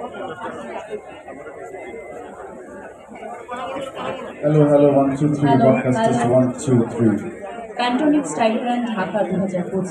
Hello, 1 2 3. Broadcast is 1 2 3. Pantonic style run Dhaka 2025।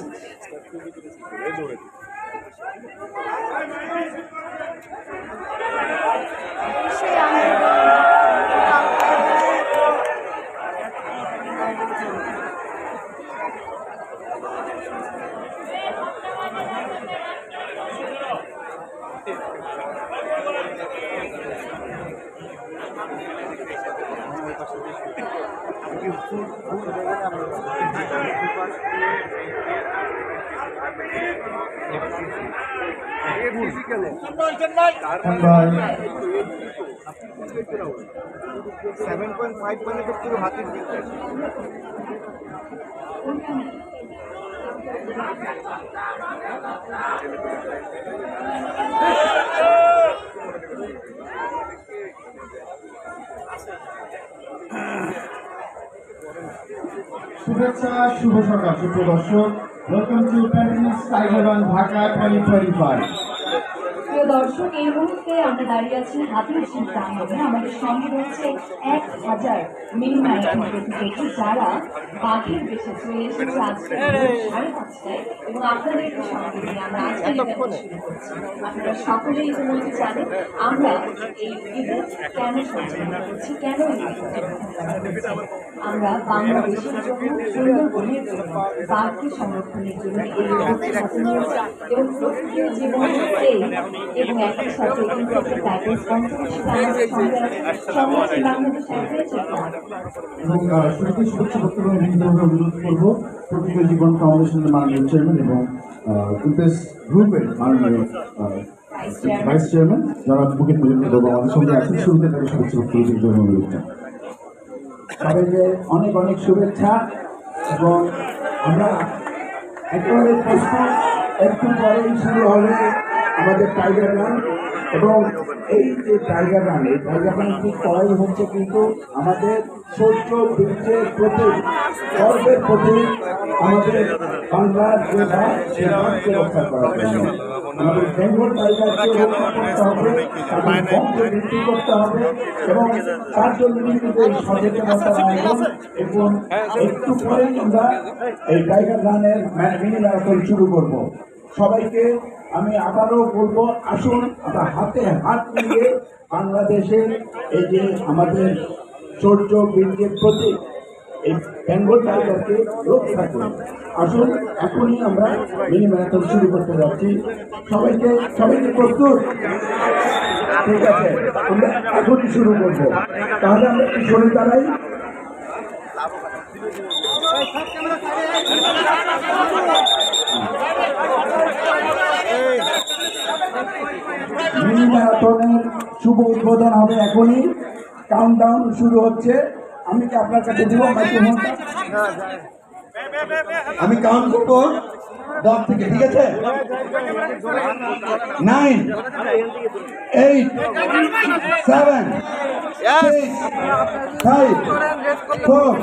শুভেচ্ছা, শুভ সকাল সুপ্রিয় দর্শক। Welcome to Pantonic style run Dhaka 2025। প্রিয় দর্শক, এই মুহূর্তে আমরা দাঁড়িয়ে আছি হাতির ঝিল প্রাঙ্গণে। আমাদের সঙ্গে রয়েছে 1000 মিনি ম্যারাথন প্রতিযোগী, যারা বাঘের বেশে চলে এসেছে আজকে 5:30টায় এবং আপনাদেরকে সঙ্গে নিয়ে আমরা আজকে ইভেন্ট শুরু করছি। আপনারা সকলেই ইতিমধ্যে জানেন আমরা এই ইভেন্ট কেন সঞ্চালনা করছি, কেন এই আমরা বাংলাদেশের জন্য, সুন্দরবনের জন্য, বাঘকে সংরক্ষণের জন্য এই ইভেন্টে হাতে নিয়েছি এবং প্রকৃতির জীবন এবং একই সাথে কিন্তু একটা প্যাকেজ কনজারভেশন আমাদের সঙ্গে আছে বাংলাদেশ অ্যাডভেঞ্চার ক্লাব। এবং শুরুতে শুভেচ্ছা বক্তব্য অনুরোধ করবো প্রকৃতির জীবন ফাউন্ডেশনের মাননীয় চেয়ারম্যান এবং ইমপ্রেস গ্রুপের মাননীয় ভাইস চেয়ারম্যান যারা মুকেট মজুমদার বাবু আমাদের সঙ্গে আছেন। শুরুতে তাকে শুভেচ্ছা বক্তব্য অনুরোধ করছেন। সবাইকে অনেক অনেক শুভেচ্ছা এবং আমরা একেবারে প্রস্তুত। একটু পরেই শুরু হবে আমাদের টাইগার রান এবং এই যে টাইগার রান, এই টাইগার রানটি করাই হচ্ছে কিন্তু আমাদের সূর্য বীর্যের প্রতীক, গর্বের প্রতীক, আমাদের বাংলার যে ভাগ সে ভাগকে রক্ষা করার জন্য আমাদের বেঙ্গল টাইগারকে রক্ষা করতে হবে, তাদের বংশ বৃদ্ধি করতে হবে এবং তার জন্য কিন্তু এই সচেতনতার আয়োজন। এবং একটু পরেই আমরা এই টাইগার রানের মিনি ম্যারাথন শুরু করব। সবাইকে আমি আবারও বলবো, আসুন আমরা হাতে হাত মিলিয়ে বাংলাদেশের এই যে আমাদের সূর্য বীর্যের প্রতীক এই বেঙ্গল টাইগারকে রক্ষা করি। আসুন এখনই আমরা মিনি ম্যারাথন শুরু করতে যাচ্ছি। সবাইকে প্রস্তুত? ঠিক আছে, আমরা এখনই শুরু করবো। তাহলে আমরা একটু সরে দাঁড়াই। মিনি ম্যারাথনের শুভ উদ্বোধন হবে এখনই। কাউন্টডাউন শুরু হচ্ছে। আমি কি আপনার কাছে দিব মাইক্রোফোনটা? আমি কাউন্ট করবো 10 থেকে, ঠিক আছে? 9 8 7 6 5 4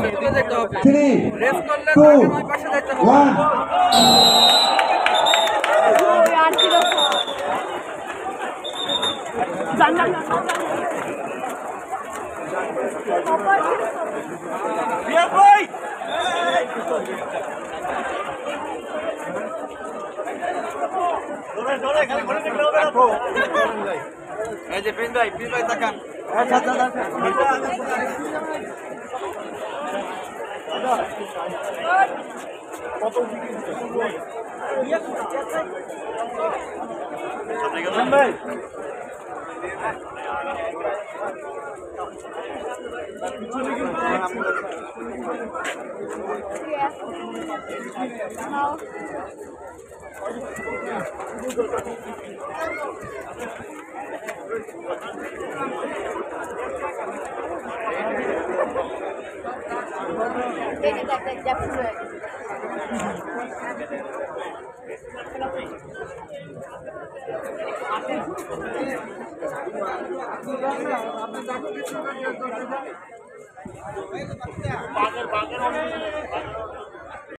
3 2 1। এই যে প্রিন্স ভাই তাকান। বাগের